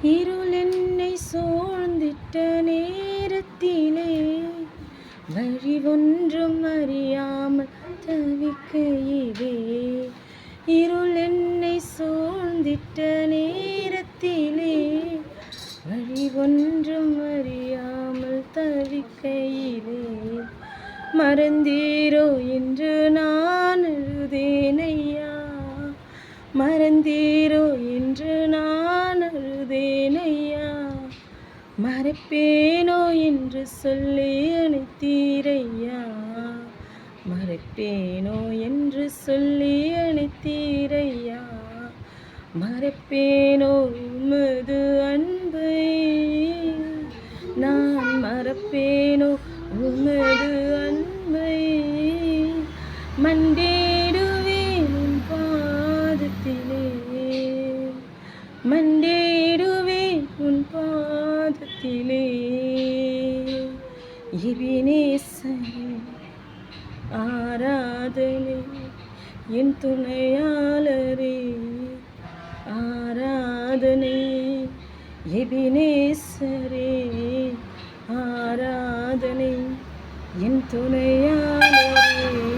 இருள் என்னை சூழ்ந்திட்ட நேரத்திலே வழி ஒன்றும் அறியாமல் தவிக்கையிலே. இருள் என்னை சூழ்ந்திட்ட நேரத்திலே வழி ஒன்றும் அறியாமல் தவிக்கையிலே. மறந்தீரோ என்று நான் அழுதேனையா, மறந்தீரோ என்று நான் அழுதேனையா. மறப்பேனோ என்று சொல்லி அழைத்தீரையா, மறப்பேனோ என்று சொல்லி அழைத்தீரையா. மறப்பேனோ உமது அன்பை, நான் மறப்பேனோ உமது அன்பை. மண்டிடுவேன் உன் பாதத்திலே, மண்டிடுவேன் உன் பாதத்திலே. எபினேசரே ஆராதனை, என் துணையாளரே ஆராதனை. எபினேசரே ஆராதனை, என் துணையாளரே.